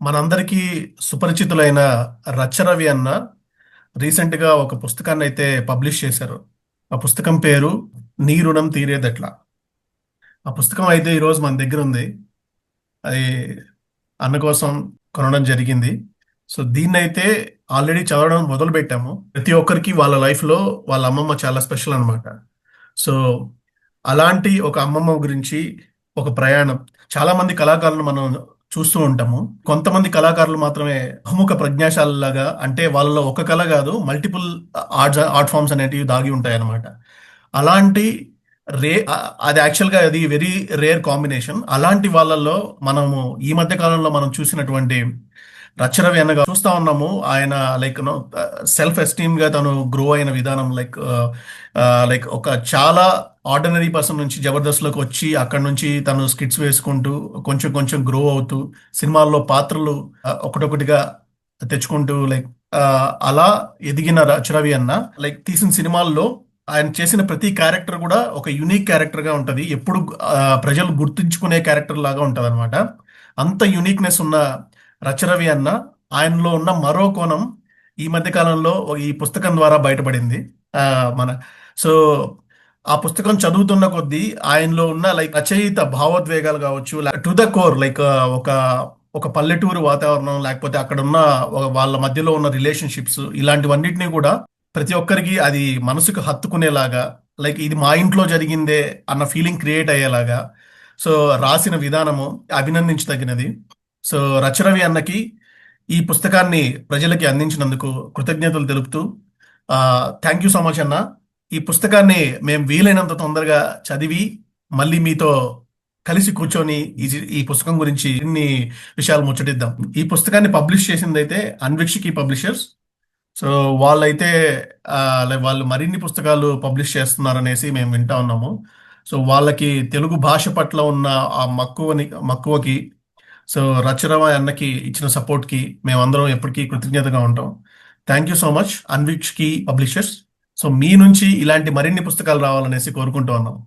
మనందరికీ సుపరిచితులైన రచ్చరవి అన్న రీసెంట్గా ఒక పుస్తకాన్ని అయితే పబ్లిష్ చేశారు. ఆ పుస్తకం పేరు నీ రుణం తీరేదెట్లా. ఆ పుస్తకం అయితే ఈరోజు మన దగ్గర ఉంది. అది అన్న కోసం కొనడం జరిగింది. సో దీన్నైతే ఆల్రెడీ చదవడం మొదలు పెట్టాము. ప్రతి ఒక్కరికి వాళ్ళ లైఫ్లో వాళ్ళ అమ్మమ్మ చాలా స్పెషల్ అన్నమాట. సో అలాంటి ఒక అమ్మమ్మ గురించి ఒక ప్రయాణం. చాలా మంది కళాకారులు మనం చూస్తూ ఉంటాము. కొంతమంది కళాకారులు మాత్రమే బహుముఖ ప్రజ్ఞాశాలిలాగా, అంటే వాళ్ళలో ఒక కళ కాదు, మల్టిపుల్ ఆర్ట్ ఫామ్స్ అనేటివి దాగి ఉంటాయి అన్నమాట. అలాంటి అది యాక్చువల్గా అది వెరీ రేర్ కాంబినేషన్. అలాంటి వాళ్ళల్లో మనము ఈ మధ్య కాలంలో మనం చూసినటువంటి రచరవి అన్నగా చూస్తా ఉన్నాము. ఆయన లైక్ సెల్ఫ్ ఎస్టీమ్ గా తను గ్రో అయిన విధానం, లైక్ ఒక చాలా ఆర్డినరీ పర్సన్ నుంచి జబర్దస్త్ లోకి వచ్చి అక్కడ నుంచి తను స్కిట్స్ వేసుకుంటూ కొంచెం కొంచెం గ్రో అవుతూ సినిమాల్లో పాత్రలు ఒకటొకటిగా తెచ్చుకుంటూ అలా ఎదిగిన రచరవి అన్న లైక్ తీసిన సినిమాల్లో ఆయన చేసిన ప్రతి క్యారెక్టర్ కూడా ఒక యునిక్ క్యారెక్టర్ గా ఉంటది. ఎప్పుడు ప్రజలు గుర్తుంచుకునే క్యారెక్టర్ లాగా ఉంటది అనమాట. అంత యునిక్నెస్ ఉన్న రచరవి అన్న ఆయనలో ఉన్న మరో కోణం ఈ మధ్య కాలంలో ఈ పుస్తకం ద్వారా బయటపడింది. ఆ, మన సో ఆ పుస్తకం చదువుతున్న కొద్దీ ఆయనలో ఉన్న లైక్ రచయిత భావోద్వేగాలు కావచ్చు, టు ద కోర్, ఒక ఒక పల్లెటూరు వాతావరణం, లేకపోతే అక్కడ ఉన్న వాళ్ళ మధ్యలో ఉన్న రిలేషన్షిప్స్, ఇలాంటివన్నిటినీ కూడా ప్రతి ఒక్కరికి అది మనసుకు హత్తుకునేలాగా, లైక్ ఇది మా ఇంట్లో జరిగిందే అన్న ఫీలింగ్ క్రియేట్ అయ్యేలాగా సో రాసిన విధానము అభినందించదగినది. సో రచరవి అన్నకి ఈ పుస్తకాన్ని ప్రజలకి అందించినందుకు కృతజ్ఞతలు తెలుపుతూ థ్యాంక్ యూ సో మచ్ అన్న. ఈ పుస్తకాన్ని మేము వీలైనంత తొందరగా చదివి మళ్ళీ మీతో కలిసి కూర్చొని ఈ పుస్తకం గురించి ఇన్ని విషయాలు ముచ్చటిద్దాం. ఈ పుస్తకాన్ని పబ్లిష్ చేసింది అయితే అన్విక్షికి పబ్లిషర్స్. సో వాళ్ళైతే వాళ్ళు మరిన్ని పుస్తకాలు పబ్లిష్ చేస్తున్నారనేసి మేము వింటా ఉన్నాము. సో వాళ్ళకి తెలుగు భాష పట్ల ఉన్న ఆ మక్కువకి, సో రచరవ అన్నకి ఇచ్చిన సపోర్ట్కి మేమందరం ఎప్పటికీ కృతజ్ఞతగా ఉంటాం. థ్యాంక్ యూ సో మచ్ అన్విక్ష్ కి పబ్లిషర్స్. సో మీ నుంచి ఇలాంటి మరిన్ని పుస్తకాలు రావాలనేసి కోరుకుంటూ ఉన్నాం.